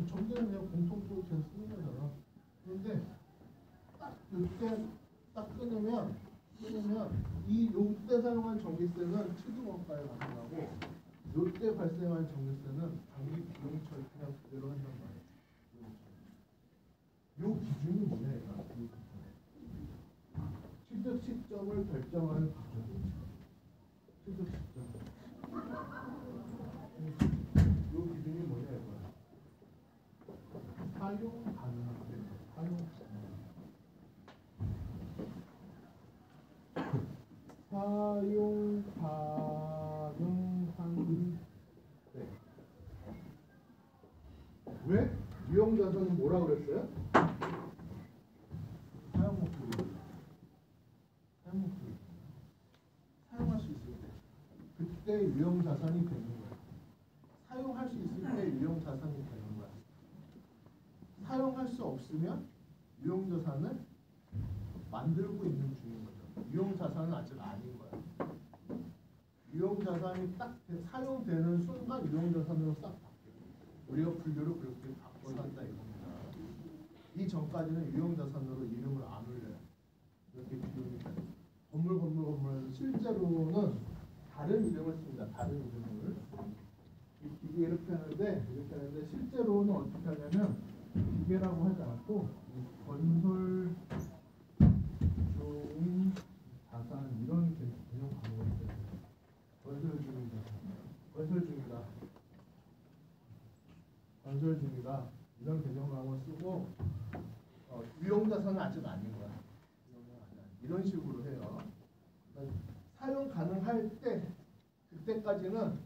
전기는 그냥 공통적으로 계속 쓰는 거잖아. 그런데 딱 이때 딱 끊으면 요때 사용한 전기세는 취득원가에 가산하고 요때 발생한 전기세는 장기 비용처리 그냥 그대로 한단 말이야. 요 기준이 뭐냐 얘가. 취득 시점을 결정하는 기준. 취득 시점. 요 기준이 뭐냐 이거야. 사용 가능한데. 사용 가능한데. 왜? 유형자산은 뭐라 그랬어요? 사용 목적이. 사용할 수 있어. 때 유형 자산이 되는 거야. 사용할 수 있을 때 유형 자산이 되는 거야. 사용할 수 없으면 유형 자산을 만들고 있는 중인 거죠. 유형 자산은 아직 아닌 거야. 유형 자산이 딱 사용되는 순간 유형 자산으로 싹 바뀌어. 우리가 분류를 그렇게 바꿔서 한다 이겁니다. 이 전까지는 유형 자산으로 이름을 안 올려요. 이렇게 비용이 건물해서 실제로는 다른 이름을 씁니다. 다른 이름을. 기계 이렇게 하는데 실제로는 어떻게 하냐면 기계라고 하지 않고 건설 중인 자산 이런 개념 방법이 있어요. 건설 중이다 이런 개념 방법을 쓰고 유형 자산은 아직 아닌 거야. 이런 식으로 해요. 사용 가능할 때 그때까지는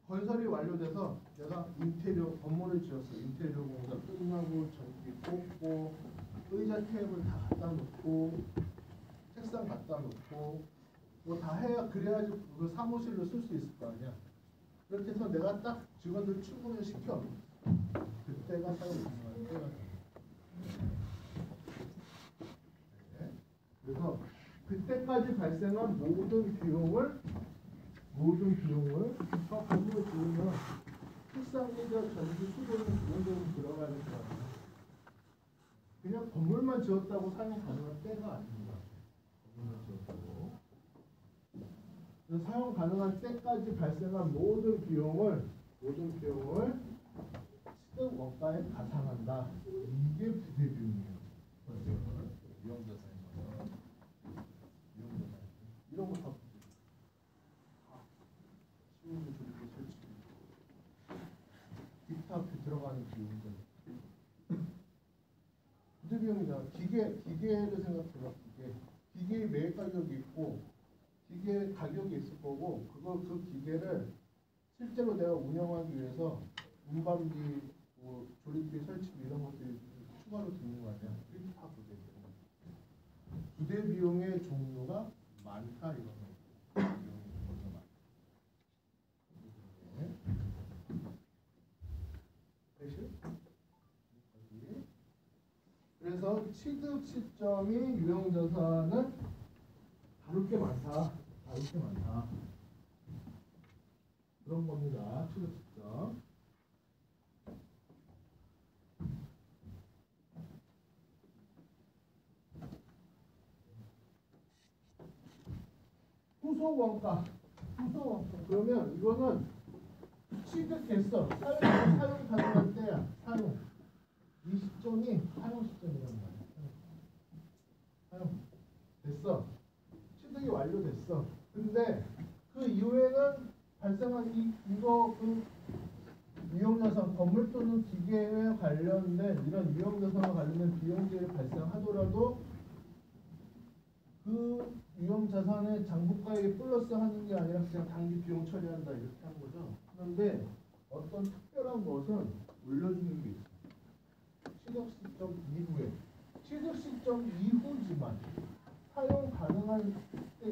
건설이 완료돼서 내가 인테리어 건물을 지었어. 인테리어 공사 끝나고 전기 꽂고 의자 테이블 다 갖다 놓고 책상 갖다 놓고 뭐 다 해야 그래야지 그 사무실로 쓸 수 있을 거 아니야. 그렇게 해서 내가 딱 직원들 출근을 시켜. 그때가 사용 가능한 때가 돼. 그래서 그때까지 발생한 모든 비용을 저 건물 지으면 필상비자 전기 수도는 기본적으로 들어가야 될 거 아니에요. 그냥 건물만 지었다고 사용 가능한 때가 아닙니다. 건물만 지었다고. 그래서 사용 가능한 때까지 발생한 모든 비용을 취득 원가에 가상한다. 이게 부대 비용이에요. 유형자산이에요. 이런 거 다 시공비 조립비 설치비 기타 앞에 들어가는 비용들 부대 비용이잖아. 기계를 생각해봐. 기계의 매입 가격이 있고 기계 가격이 있을 거고 그 기계를 실제로 내가 운영하기 위해서 운반비, 뭐 조립비, 설치비 이런 것들이 추가로 드는 거 아니야? 이게 다 부대 비용. 부대 비용의 종류가 많다 이런 거. 그래서 취득 시점이 유형자산은 다룰 게 많다. 그런 겁니다. 취득 시점. 후속 원가. 그러면 이거는 취득했어. 사용 가능한 때야. 사용. 이 시점이 사용 시점이란 말이야. 사용. 됐어. 취득이 완료됐어. 근데 그 이후에는 발생한 그 유형자산 건물 또는 기계에 관련된 이런 유형자산과 관련된 비용들이 발생하더라도 그 유형자산의 장부가액에 플러스 하는 게 아니라 그냥 단기 비용 처리한다 이렇게 하는 거죠. 그런데 어떤 특별한 것은 올려주는 게 있어요. 취득 시점 이후지만 사용 가능한 때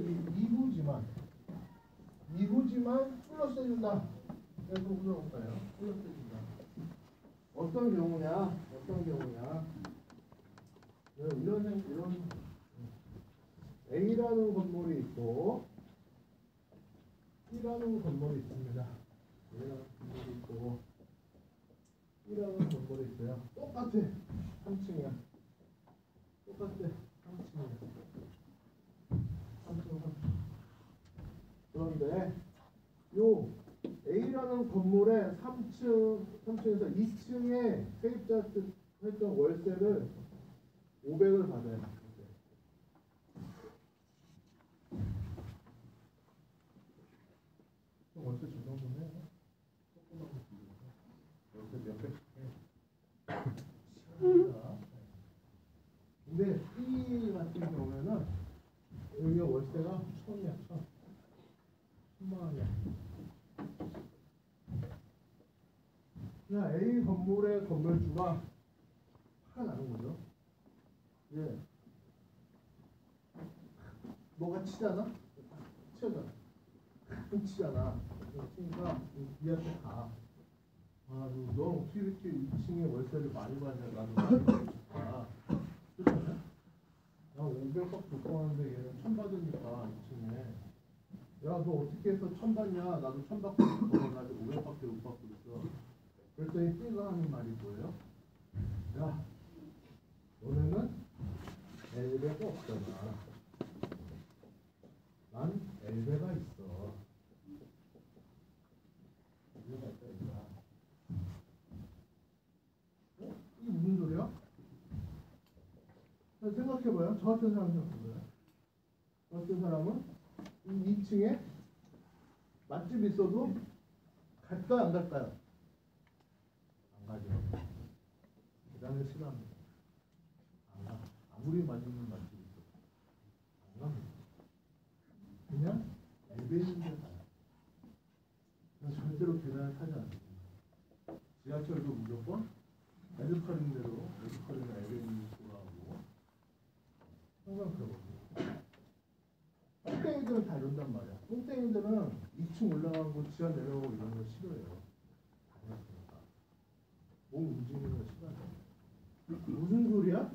이후지만 플러스 해준다. 그래서 물어볼까요? 플러스 해준다. 어떤 경우냐? 이런 A라는 건물이 있고 B라는 건물이 있습니다. A라는 건물이 있고 B라는 건물이 있어요. 똑같아. 3층이야. 그런데 요 A라는 건물의 3층에서 2층에 세입자 했던 월세를 500을 받아요. 월세 저 정도는 해요. 조금만 월세 몇 백씩 해. 근데 B 같은 경우에는 여기가 월세가 1000이야. 1000만 원이야. 그냥 A 건물의 건물주가 화가 나는 거죠. 예. 뭐가 치잖아? 훔치잖아. 그러니까 니한테 가. 아, 너 어떻게 이렇게 2층에 월세를 많이 받냐? 나도 많이 받아. 그렇잖아? 나 500밖에 못 받는데 얘는 1000 받으니까 2층에. 야, 너 어떻게 해서 1000 받냐? 나도 1000 받고 있어. 나 500밖에 못 받고 있어. 그랬더니 B가 하는 말이 뭐예요? 야, 너네는 엘베가 없잖아. 난 엘베가 있어. 엘베가 있다, 이거야. 이게 무슨 소리야? 생각해봐요. 저 같은 사람 생각해봐요. 저 같은 사람은 이 2층에 맛집 있어도 갈까요, 안 갈까요? 안 가죠. 계단을 싫어합니다. 안 가. 아무리 맛있는 맛집 있어도 안 갑니다. 그냥 엘베 있는 데 가요. 절대로 계단을 타지 않습니다. 지하철도 무조건 에드커링대로 에드커링 엘베 있는 수가 하고 항상 그러거든요. 똥땡이들은 다 이런단 말이야. 똥땡이들은 2층 올라가고 지하 내려오고 이런 거 싫어해요. 다녔으니까. 몸 움직이는 거 싫어하잖아요. 무슨 소리야?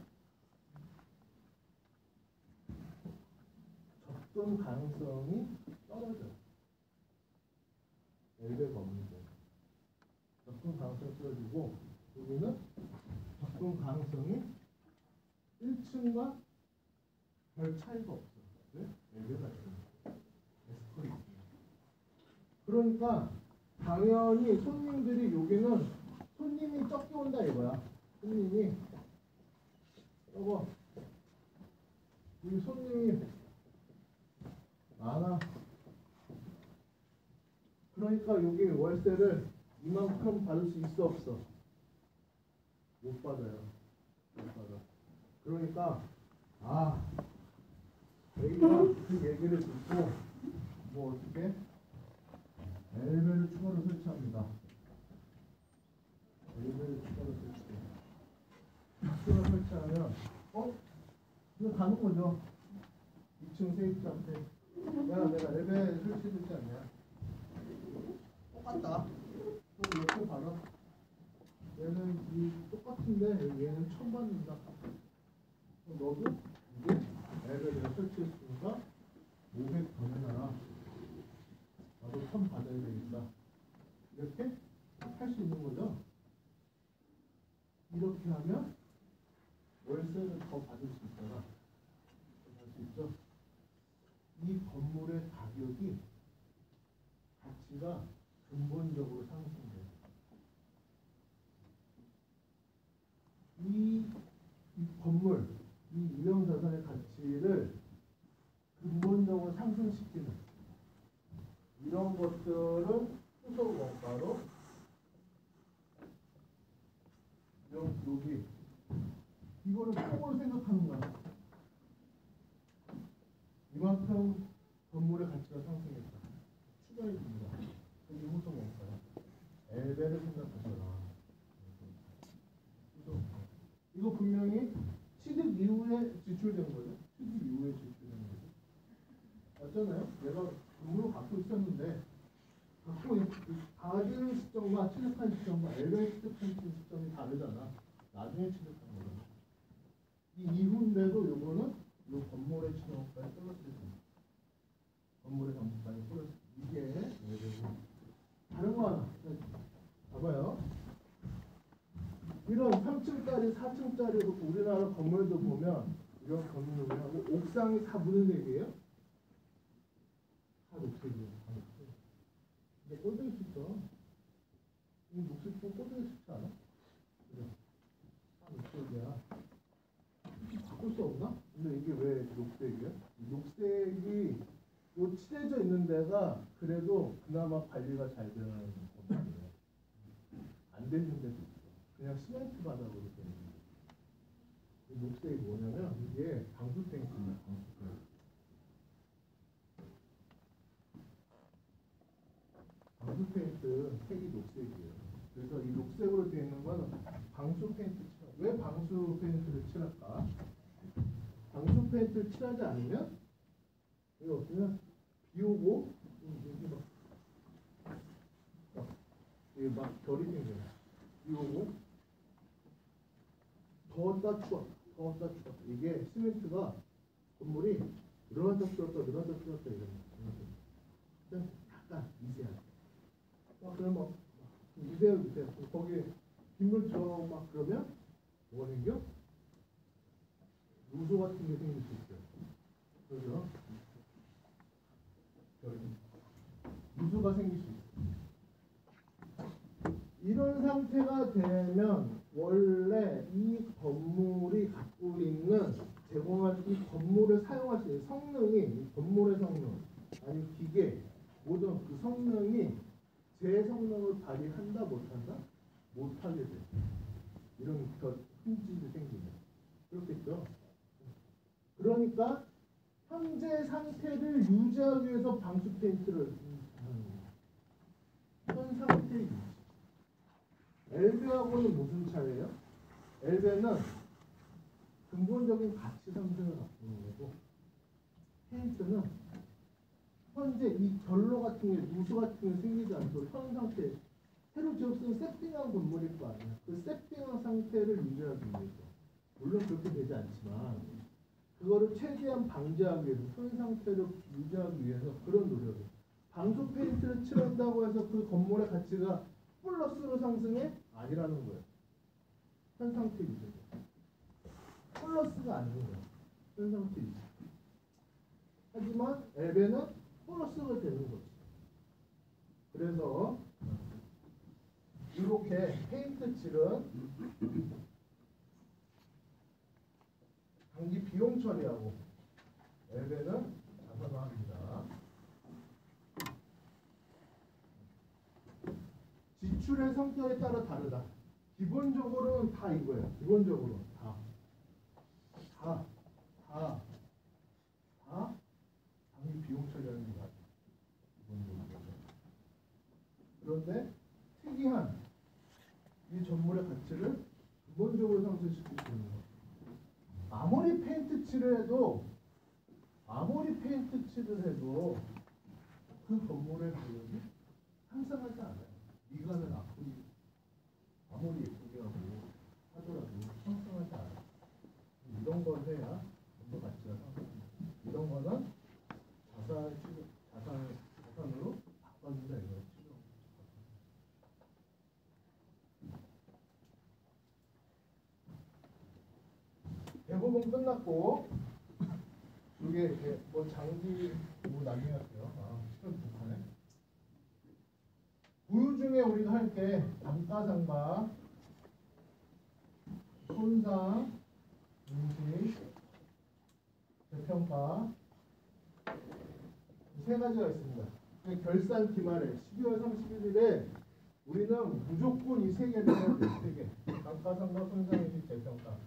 접근 가능성이 떨어져요. 엘베가 없는데. 접근 가능성이 떨어지고 여기는 접근 가능성이 1층과 별 차이가 없어요. 왜? 엘베가 있으니까. 에스컬이 있으니까. 그러니까 당연히 손님들이 여기는 손님이 적게 온다 이거야. 손님이 여보 여기 손님이 많아. 그러니까 여기 월세를 이만큼 받을 수 있어 없어? 못 받아요. 못 받아. 그러니까 A가 그 얘기를 듣고 뭐 어떻게 엘베를 추가로 설치합니다. 엘베를 추가로 설치해. 추가로 설치하면 이거 가는 거죠. 2층 세입자한테 야 내가 엘베 설치해주지 않냐. 똑같다. 그럼 이렇게 받아. 얘는 이 똑같은데 얘는 1000 받는다. 너도 이게 엘베 내가 설치했으니까 500 더 내놔라. 나도 1000 받아야 되겠다. 이렇게 할 수 있는 거죠. 이렇게 하면 월세를 더 받을 수 있잖아. 할 수 있죠. 이 건물의 가격이 가치가 근본적으로 상승돼요. 이 건물, 이 유형자산의 가치를 근본적으로 상승시키는 이런 것들은 후속 원가로 여기 이거를 통으로 생각하는 거야. 이만큼 건물의 가치가 상승했다. 추가해 줍니다. 이게 후속 원가야. 엘베를 생각하셔라. 이거 분명히 취득 이후에 지출된 거예요. 취득 이후에 지출된 거죠. 맞잖아요. 내가 건물을 갖고 있었는데 가진 시점과 취득한 시점과 엘베 취득한 시점이 다르잖아. 나중에 취득한 거잖아. 이 이후인데도 요거는 요 건물의 취득가에 떨어뜨립니다. 건물의 장부가에 떨어뜨립니다. 이게 다른 거 하나. 봐봐요. 이런 3층짜리, 4층짜리 우리나라 건물도 보면 이런 건물을 하고 옥상이 다 무슨 색이에요? 다 녹색이에요. 근데 꼴보기 쉽죠. 이 녹색도 꼴보기 쉽지 않아? 그래. 다 녹색이야. 바꿀 수 없나? 근데 이게 왜 녹색이야? 녹색이 요 칠해져 있는 데가 그래도 그나마 관리가 잘 되는 건물이에요. 안 되는 데도 있어. 그냥 시멘트 바닥으로 되는 이 녹색이 뭐냐면 이게 방수 탱크입니다. 방수 탱크. 방수 탱크 색이 녹색이에요. 그래서 이 녹색으로 되어 있는 건 방수 페인트 칠. 왜 방수 페인트를 칠할까? 방수 페인트를 칠하지 않으면 이거 없으면 비 오고 여기 막 막 결이 생겨요. 이거고 더웠다 추웠다 더웠다 추웠다. 이게 시멘트가 건물이 늘어났다 줄었다 늘어났다 줄었다 이런 거. 약간 미세하게. 그러면 막 미세하게 거기에 빗물 들어가고 막 그러면 뭐가 생겨? 누수 같은 게 생길 수 있어요. 그죠? 누수가 생길 수 있어요. 이런 상태가 되면 원래 이 건물이 갖고 있는 제공한 이 건물을 사용할 수 있는 성능이 이 건물의 성능 아니 기계 모든 그 성능이 제 성능을 발휘한다 못한다? 못하게 돼. 이런 흔질이 생기면 그렇겠죠. 그러니까 현재 상태를 유지하기 위해서 방수 페인트를 현 상태 유지. 엘베하고는 무슨 차이예요? 엘베는 근본적인 가치 상승을 갖고 있는 거고 페인트는 현재 이 결로 같은 게 누수 같은 게 생기지 않도록 현 상태 새로 지었으면 세팅한 건물일 거 아니야. 그 세팅한 상태를 유지하기 위해서 물론 그렇게 되지 않지만 그거를 최대한 방지하기 위해서 현 상태를 유지하기 위해서 그런 노력을 방수 페인트를 칠한다고 해서 그 건물의 가치가 플러스로 상승해? 아니라는 거예요. 현 상태 유지. 플러스가 아닌 거예요. 현 상태 유지. 하지만 엘베는 플러스가 되는 거지. 그래서 이렇게 페인트 칠은 단기 비용 처리하고 엘베는 자산화합니다. 지출의 성격에 따라 다르다. 기본적으로는 다 이거예요. 기본적으로 다 단기 비용 처리하는 게 맞아요. 기본적으로. 그런데 특이한 이 전물의 가치를 기본적으로 상승시킬 수 있는 거. 아무리 페인트 칠을 해도 그 건물의 가격이 상승하지 않아요. 미관을 아무리 예쁘게 하고 하더라도 상승하지 않아요. 이런 걸 해야 건물 가치가 상승합니다. 이런 거는 자산으로 바꿔준다 이거예요. 대부분 끝났고 이게 뭐 장기 뭐 나중에 할게요. 시간 부족하네. 부유 중에 우리가 할 게 감가상각, 손상, 인식, 재평가 세 가지가 있습니다. 결산 기말에 12월 31일에 우리는 무조건 이 세 개를 해야 돼요. 세 개. 감가상각, 손상, 인식, 재평가.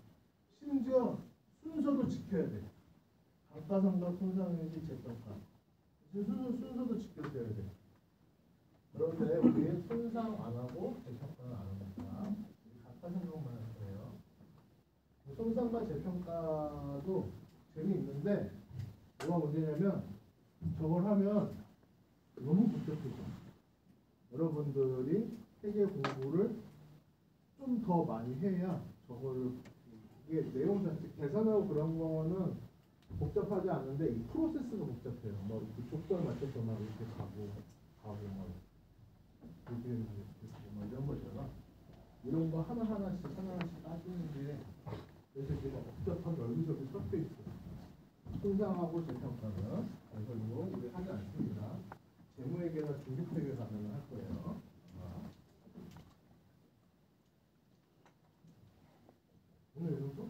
심지어 순서도 지켜야 돼. 감가상각, 손상, 인식, 재평가. 순서도 지켜줘야 돼. 그런데 우리 손상 안 하고 재평가는 안 합니다. 감가상각만 할 거예요. 손상과 재평가도 재미있는데 뭐가 문제냐면 저걸 하면 너무 복잡해져. 여러분들이 회계 공부를 좀 더 많이 해야 저걸 이게 내용 자체 계산하고 그런 거는 복잡하지 않은데 이 프로세스가 복잡해요. 뭐 조건 맞춰서 막 이렇게 가고 막 이런 거잖아. 이런 거 하나하나씩 따지는 게 그래서 이게 복잡한 여기저기 섞여 있어. 손상하고 재평가는 그래서 이거 우리 하지 않습니다. 재무회계나 중립회계 가면 할 거예요. 오늘 이 정도?